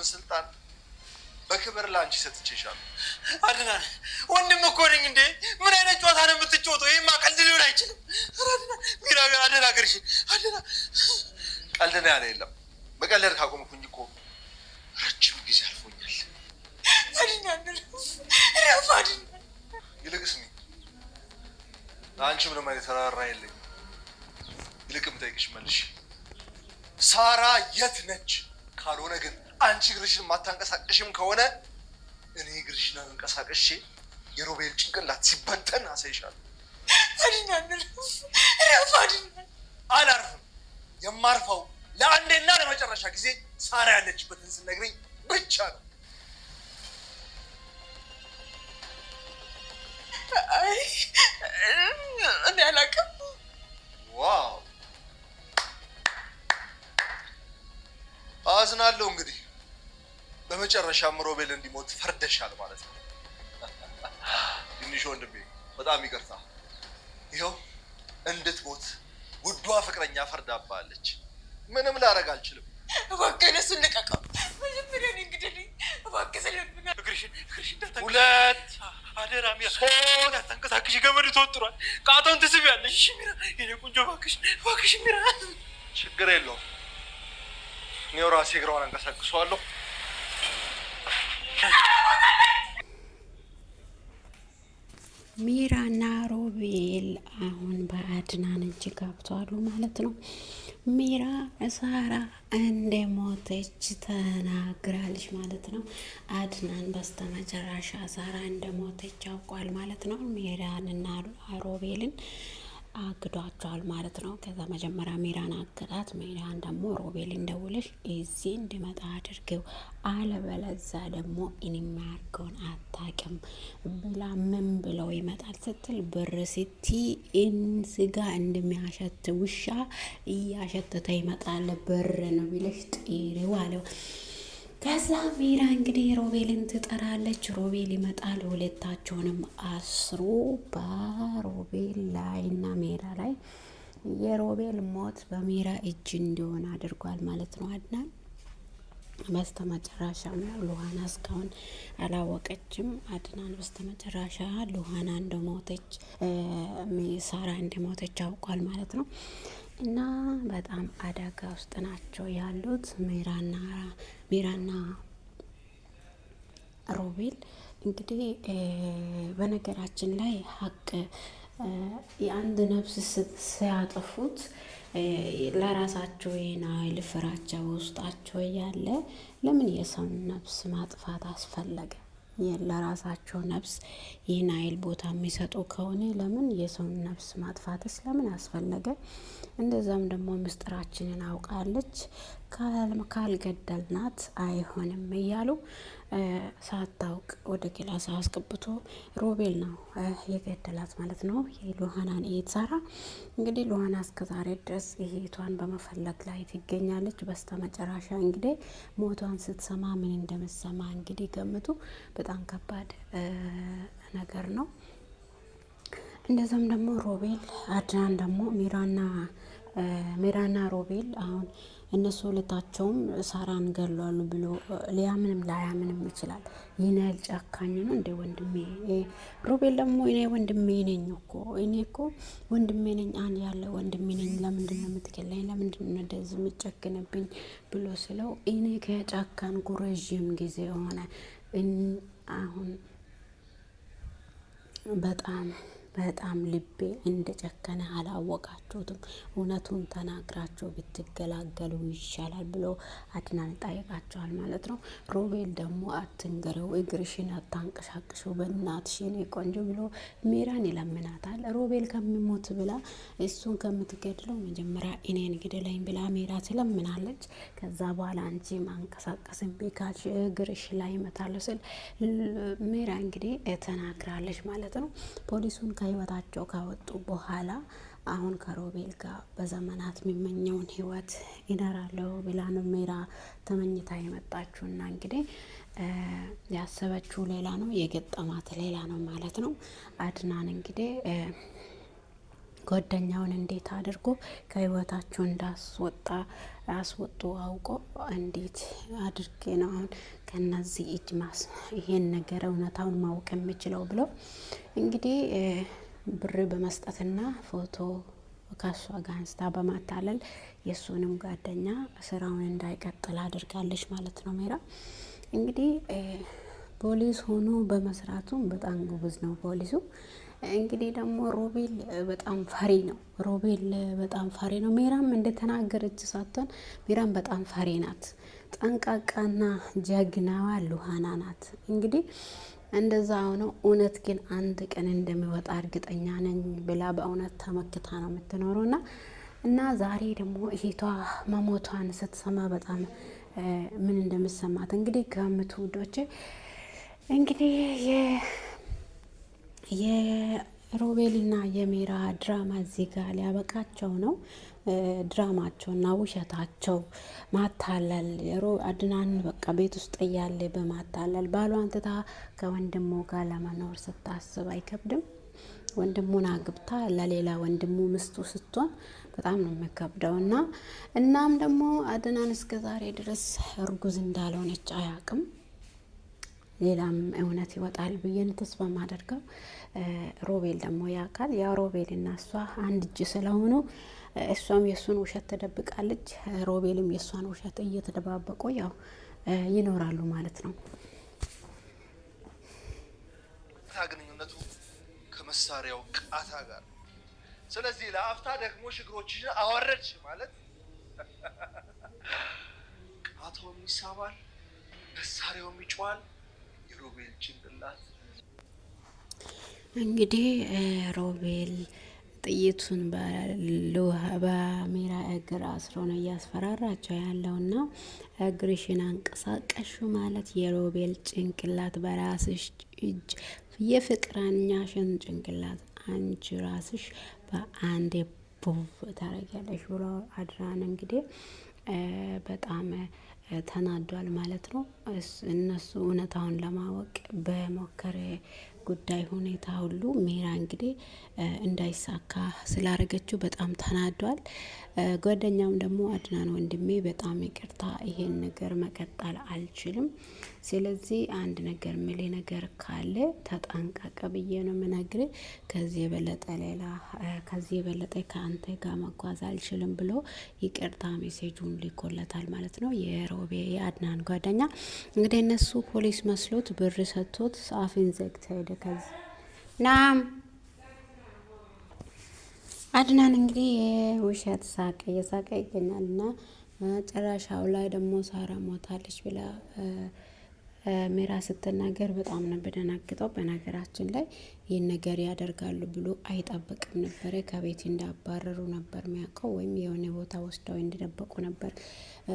ስልጣን በክብር ላንቺ ሰጥቼሻለሁ። አድናን ወንድም እኮ ነኝ እንዴ? ምን አይነት ጨዋታ ነው የምትጫወተው? ይሄማ ቀልድ ሊሆን አይችልም። አድናን ሚራ አደራ ግርሽ አደራ። ቀልድ ነው ያለ የለም። መቀለድ ካቆምኩኝ እኮ ረጅም ጊዜ አልፎኛል። አድናን ረፍ አድናን። ይልቅስ ለአንቺ ምንም አይነት ተራራ የለኝም። ይልቅም ጠይቅሽ መልሽ፣ ሳራ የት ነች? ካልሆነ ግን አንቺ እግርሽን ማታንቀሳቀሽም ከሆነ እኔ እግርሽን አንቀሳቀሼ የሮቤል ጭንቅላት ሲበተን አሳይሻለሁ። አድናን ረፍ አድናን። አላርፍም። የማርፈው ለአንዴና ለመጨረሻ ጊዜ ሳራ ያለችበትን ስነግረኝ ብቻ ነው። እኔ አላውቅም። ዋው አዝናለሁ። እንግዲህ በመጨረሻም ሮቤል እንዲሞት ፈርደሻል ማለት ነው። ትንሽ ወንድሜ በጣም ይቅርታ። ይኸው እንድትሞት ውዷ ፍቅረኛ ፈርዳባለች። ምንም ላደርግ አልችልም። እባክህ እነሱን ልቀቀው። መጀመሪያ እኔ እንግዲህ እባክህ ስለምና እግርሽን ሁለት አደራ ሚራ ሶስት አታንቀሳቅሽ። ገመዱ ተወጥሯል። ቃቶን ትስቢያለሽ። እሺ ሚራ የኔ ቆንጆ እባክሽ ሚራ። ችግር የለውም። እኔው ራሴ እግሯን አንቀሳቅሰዋለሁ። ሚራና ሮቤል አሁን በአድናን እጅ ገብተዋል ማለት ነው። ሚራ ሳራ እንደሞተች ተናግራለች ማለት ነው። አድናን በስተመጨረሻ ሳራ እንደሞተች ያውቋል ማለት ነው። ሚራንና ሮቤልን አግዷቸዋል ማለት ነው። ከዛ መጀመሪያ ሚራን አገዳት። ሚራን ደግሞ ሮቤል እንደውልሽ እዚህ እንዲመጣ አድርገው አለበለዛ ደግሞ ኢንማርኮን አታውቅም ብላ ምን ብለው ይመጣል ስትል ብር ሲቲ ስጋ እንደሚያሸት ውሻ እያሸተተ ይመጣል። ብር ነው ቢለሽ ጥሪው አለው። ከዛ ሚራ እንግዲህ ሮቤልን ትጠራለች። ሮቤል ይመጣል። ሁለታቸውንም አስሮ በሮቤል ላይ እና ሚራ ላይ የሮቤል ሞት በሚራ እጅ እንዲሆን አድርጓል ማለት ነው። አድናን በስተመጨረሻ ሉሃና እስካሁን አላወቀችም። አድናን በስተመጨረሻ ሉሃና እንደሞተች ሳራ እንደሞተች አውቋል ማለት ነው። እና በጣም አደጋ ውስጥ ናቸው ያሉት ሚራና ሮቤል። እንግዲህ በነገራችን ላይ ሀቅ የአንድ ነፍስ ሲያጠፉት ለራሳቸው የናይል ፍራቻ ውስጣቸው ያለ ለምን የሰውን ነፍስ ማጥፋት አስፈለገ? ለራሳቸው ነፍስ ይህን አይል ቦታ የሚሰጡ ከሆነ ለምን የሰውን ነፍስ ማጥፋትስ ለምን አስፈለገ? እንደዛም ደግሞ ምስጢራችንን አውቃለች ካልገደልናት አይሆንም እያሉ ሳታውቅ ወደ ክላስ አስገብቶ ሮቤል ነው የገደላት ማለት ነው። የሉሃናን እየተሰራ እንግዲህ ሉሃና እስከዛሬ ድረስ እህቷን በመፈለግ ላይ ትገኛለች። በስተመጨረሻ እንግዲህ ሞቷን ስትሰማ ምን እንደምትሰማ እንግዲህ ገምቱ። በጣም ከባድ ነገር ነው። እንደዛም ደግሞ ሮቤል አድናን ደግሞ ሚራና ሮቤል አሁን እነሱ ሁለታቸውም ሳራን ገሏሉ ብሎ ሊያምንም ላያምንም ይችላል። ይናል ጫካኝ ነው እንደ ወንድሜ ሮቤል ደግሞ እኔ ወንድሜ ነኝ እኮ ወንድሜ ነኝ አን ያለ ወንድሜ ነኝ ለምንድን ነው የምትገለኝ? ለምንድን ነው እንደዚህ የምትጨክንብኝ? ብሎ ስለው እኔ ከጫካን ረዥም ጊዜ ሆነ አሁን በጣም ልቤ እንደጨከነ አላወቃችሁትም። እውነቱን ተናግራችሁ ብትገላገሉ ይሻላል ብሎ አድናን ጠይቃቸዋል ማለት ነው። ሮቤል ደግሞ አትንገረው፣ እግርሽን አታንቀሳቅሽው በእናትሽ የኔ ቆንጆ ብሎ ሚራን ይለምናታል። ሮቤል ከሚሞት ብላ እሱን ከምትገድለው መጀመሪያ እኔን ግደለኝ ብላ ሚራ ትለምናለች። ከዛ በኋላ አንቺ ማንቀሳቀስን ቢካልሽ እግርሽ ላይ ይመታል ስል ሚራ እንግዲህ ተናግራለች ማለት ነው። ፖሊሱን ከህይወታቸው ካወጡ በኋላ አሁን ከሮቤል ጋር በዘመናት የሚመኘውን ህይወት ይኖራለሁ ብላ ነው ሚራ ተመኝታ የመጣችውና እንግዲህ ያሰበችው ሌላ ነው፣ የገጠማት ሌላ ነው ማለት ነው። አድናን እንግዲህ ጓደኛውን እንዴት አድርጎ ከህይወታቸው እንዳስወጣ አስወጡ አውቆ እንዴት አድርጌ ነው አሁን ከነዚህ እጅ ይሄን ነገር እውነታውን ማወቅ የምችለው ብለው እንግዲህ ብር በመስጠትና ፎቶ ካሷ ጋር አንስታ በማታለል የሱንም ጓደኛ ስራውን እንዳይቀጥል አድርጋለች ማለት ነው። ሜራ እንግዲህ ፖሊስ ሆኖ በመስራቱም በጣም ጎበዝ ነው ፖሊሱ። እንግዲህ ደግሞ ሮቤል በጣም ፈሪ ነው። ሮቤል በጣም ፈሪ ነው። ሜራም እንደተናገረች ሳትሆን ሜራም በጣም ፈሪ ናት። ጠንቃቃና ጀግናዋ ሉሃና ናት። እንግዲህ እንደዛ ሆኖ እውነት ግን አንድ ቀን እንደሚወጣ እርግጠኛ ነኝ ብላ በእውነት ተመክታ ነው የምትኖረውና እና ዛሬ ደግሞ እህቷ መሞቷን ስትሰማ በጣም ምን እንደምትሰማት እንግዲህ ገምቱ ውዶቼ። እንግዲህ የሮቤልና የሜራ ድራማ እዚህ ጋር ሊያበቃቸው ነው። ድራማቸውና ውሸታቸው ማታለል አድናን በቃ ቤት ውስጥ እያለ በማታለል ባሏን ትታ ከወንድሙ ጋር ለመኖር ስታስብ አይከብድም? ወንድሙን አግብታ ለሌላ ወንድሙ ምስቱ ስትሆን በጣም ነው የሚከብደው። እናም ደግሞ አድናን እስከ ዛሬ ድረስ እርጉዝ እንዳልሆነች አያውቅም። ሌላም እውነት ይወጣል ብዬን ተስፋ ማደርገው። ሮቤል ደግሞ ያውቃል። ያ ሮቤል እና እሷ አንድ እጅ ስለሆኑ እሷም የሱን ውሸት ተደብቃለች፣ ሮቤልም የሷን ውሸት እየተደባበቁ ያው ይኖራሉ ማለት ነው። ግንኙነቱ ከመሳሪያው ቃታ ጋር። ስለዚህ ለአፍታ ደግሞ ሽግሮችሽን አወረድሽ ማለት ቃታውም ይሳባል፣ መሳሪያውም ይጮሃል። የሮቤል ጭንቅላት እንግዲህ ሮቤል ጥይቱን በሜራ እግር አስሮ ነው እያስፈራራቸው ያለውና እግርሽን አንቀሳቀሹ ማለት የሮቤል ጭንቅላት በራስሽ እጅ የፍቅረኛሽን ጭንቅላት አንቺ ራስሽ በአንዴ ቡብ ታረጊያለሽ ብሎ አድራን እንግዲህ በጣም ተናዷል ማለት ነው። እነሱ እውነታውን ለማወቅ በሞከረ ጉዳይ ሁኔታ ሁሉ ሜራ እንግዲህ እንዳይሳካ ስላረገችው በጣም ተናዷል። ጓደኛውም ደግሞ አድናን ወንድሜ በጣም ይቅርታ፣ ይሄን ነገር መቀጠል አልችልም። ስለዚህ አንድ ነገር ምሌ ነገር ካለ ተጠንቀቀ ብዬ ነው የምነግርህ። ከዚህ የበለጠ ከአንተ ጋር መጓዝ አልችልም ብሎ ይቅርታ ሜሴጁን ሊኮለታል ማለት ነው። የአድናን ጓደኛ እንግዲህ እነሱ ፖሊስ መስሎት ብር ሰጥቶት አፍን ዘግቶ ሄደ። ከዚህ ናም አድናን እንግዲህ የውሸት ሳቅ እየሳቀ ይገኛልና መጨረሻው ላይ ደግሞ ሳራ ሞታለች ብላ ሜራ ስትናገር በጣም ነበር ደነገጠው። በነገራችን ላይ ይህን ነገር ያደርጋሉ ብሎ አይጠብቅም ነበር። ከቤት እንዳባረሩ ነበር የሚያውቀው፣ ወይም የሆነ ቦታ ወስደው እንዲደበቁ ነበር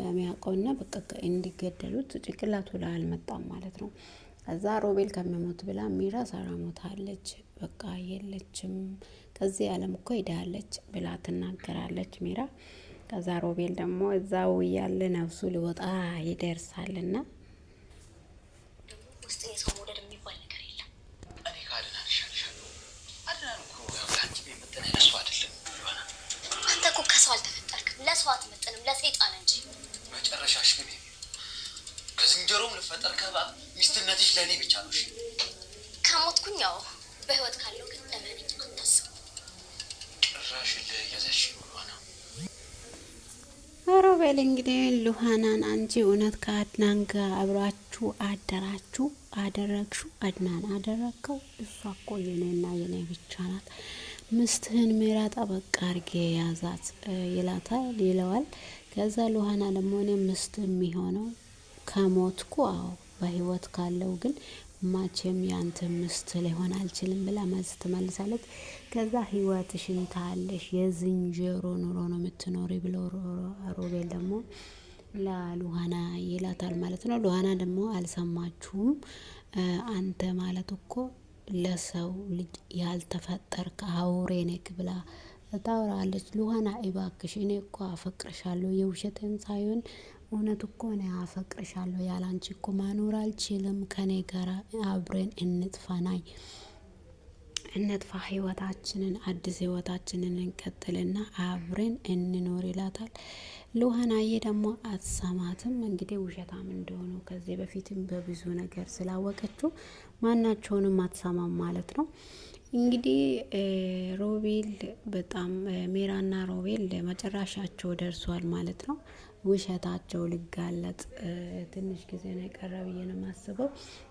የሚያውቀውና በቃ እንዲገደሉት ጭንቅላቱ ላይ አልመጣም ማለት ነው። ከዛ ሮቤል ከመሞት ብላ ሜራ ሳራ ሞታለች፣ በቃ የለችም ከዚህ ዓለም እኮ ሄዳለች ብላ ትናገራለች ሜራ። ከዛ ሮቤል ደግሞ እዛው ያለ ነፍሱ ሊወጣ ይደርሳልና ውስጥ የሰው መውደድ የሚባል ነገር የለም። እኔ ከአድናን እሻልሻለሁ። አድናን እኮ ለአንቺ የሚመጥን ለሱ አይደለም ይሆናል። አንተ እኮ ከሰው አልተፈጠርክም፣ ለሰው አትመጥንም፣ ለሰይጣን እንጂ። መጨረሻሽ ግን ከዝንጀሮም ልፈጠር ከባብ ሚስትነትሽ ለእኔ ብቻ ነው። እሺ ከሞትኩኝ ያው በህይወት ካለው ግን ለማንኛ አታስብ። ጭራሽ ለያዘሽ ሆና ሮቤል እንግዲህ ሉሃናን አንቺ እውነት ከአድናን ጋር አብራችሁ አደረግሹ? አድናን አደረግከው? እሷ እኮ የኔና የኔ ብቻ ናት። ምስትህን ሜራ ጠበቅ አድርጌ ያዛት ይለዋል። ከዛ ሉሃና ደግሞ እኔ ምስት የሚሆነው ከሞትኩ አዎ፣ በህይወት ካለው ግን ማቼም ያንተ ምስት ሊሆን አልችልም ብላ መልስ ትመልሳለች። ከዛ ህይወትሽን ታለሽ የዝንጀሮ ኑሮ ነው የምትኖሪ ብሎ ሮቤል ደግሞ ለሉሃና ይላታል ማለት ነው። ሉሃና ደግሞ አልሰማችሁም? አንተ ማለት እኮ ለሰው ልጅ ያልተፈጠርክ አውሬ ነክ ብላ ታወራለች። ሉሃና እባክሽ እኔ እኮ አፈቅርሻለሁ፣ የውሸትን ሳይሆን እውነት እኮ እኔ አፈቅርሻለሁ፣ ያላንቺ እኮ ማኖር አልችልም፣ ከኔ ጋር አብረን እንጥፋናይ እንጥፋ፣ ህይወታችንን አዲስ ህይወታችንን እንቀጥልና አብረን እንኖር ይላታል። ሉሃናዬ ደግሞ አትሰማትም። እንግዲህ ውሸታም እንደሆኑ ከዚህ በፊትም በብዙ ነገር ስላወቀችው ማናቸውንም አትሰማም ማለት ነው። እንግዲህ ሮቤል በጣም ሜራና ሮቤል መጨረሻቸው ደርሷል ማለት ነው። ውሸታቸው ሊጋለጥ ትንሽ ጊዜ ነው የቀረ ብዬ ነው የማስበው።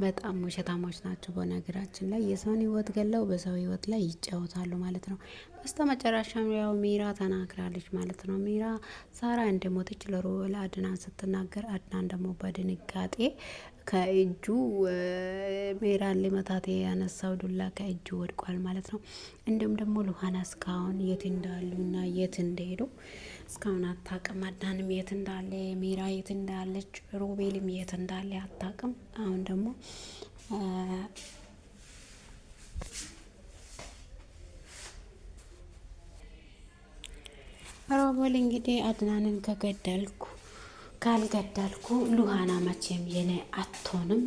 በጣም ውሸታሞች ናቸው። በነገራችን ላይ የሰውን ህይወት ገለው በሰው ህይወት ላይ ይጫወታሉ ማለት ነው። በስተ መጨረሻም ያው ሚራ ተናግራለች ማለት ነው። ሚራ ሳራ እንደሞተች ለሮቤል አድናን ስትናገር፣ አድናን ደግሞ በድንጋጤ ከእጁ ሜራን ሊመታት ያነሳው ዱላ ከእጁ ወድቋል ማለት ነው። እንዲሁም ደግሞ ሉሃና እስካሁን የት እንዳሉና የት እንደሄዱ እስካሁን አታውቅም። አድናንም የት እንዳለ፣ ሜራ የት እንዳለች፣ ሮቤልም የት እንዳለ አታውቅም። አሁን ደግሞ ሮቤል እንግዲህ አድናንን ካልገደልኩ ሉሃና መቼም የኔ አትሆንም፣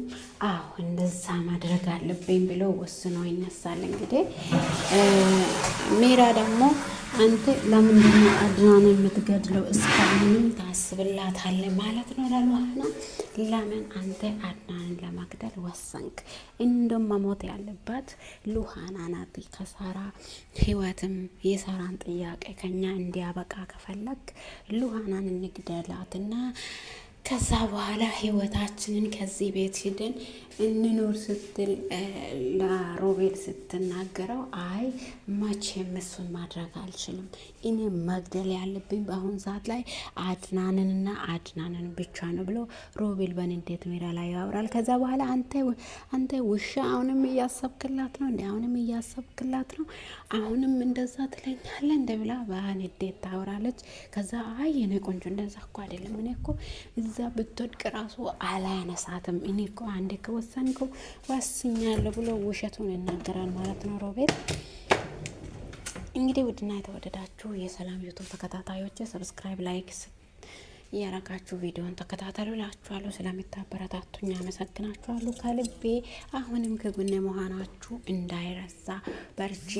አዎ እንደዛ ማድረግ አለብኝ ብሎ ወስኖ ይነሳል። እንግዲህ ሜራ ደግሞ አንተ ለምንድን ነው አድናንን የምትገድለው? እስካሁንም ታስብላታለህ ማለት ነው ለሉሃና። ለምን አንተ አድናንን ለማግደል ወሰንክ? እንደም መሞት ያለባት ሉሃና ናት። ከሳራ ህይወትም የሳራን ጥያቄ ከኛ እንዲያበቃ ከፈለግ ሉሃናን እንግደላትና ከዛ በኋላ ህይወታችንን ከዚህ ቤት ሂደን እንኖር ስትል ለሮቤል ስትናገረው፣ አይ መቼም እሱን ማድረግ አልችልም፣ እኔ መግደል ያለብኝ በአሁን ሰዓት ላይ አድናንንና አድናንን ብቻ ነው ብሎ ሮቤል በንዴት ሜራ ላይ ያወራል። ከዛ በኋላ አንተ ውሻ አሁንም እያሰብክላት ነው እንዴ? አሁንም እያሰብክላት ነው? አሁንም እንደዛ ትለኛለህ እንደ ብላ በንዴት ታወራለች። ከዛ አይ የኔ ቆንጆ እንደዛ እኮ አይደለም፣ እኔ እኮ እዛ ብትወድቅ ራሱ አላያነሳትም፣ እኔ እኮ አንዴ ከወሰንከው ወስኛለሁ ብሎ ውሸቱን ይናገራል ማለት ነው ሮቤል። እንግዲህ ውድና የተወደዳችሁ የሰላም ዩቱብ ተከታታዮች ሰብስክራይብ፣ ላይክ እያረጋችሁ ቪዲዮን ተከታተሉ እላችኋለሁ። ስለምታበረታቱኝ አመሰግናችኋለሁ ከልቤ። አሁንም ከጎኔ መሆናችሁ እንዳይረሳ፣ በርቺ፣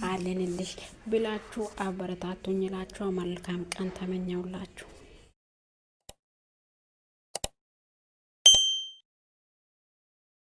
አለንልሽ ብላችሁ አበረታቱኝ እላችኋለሁ። መልካም ቀን ተመኘውላችሁ።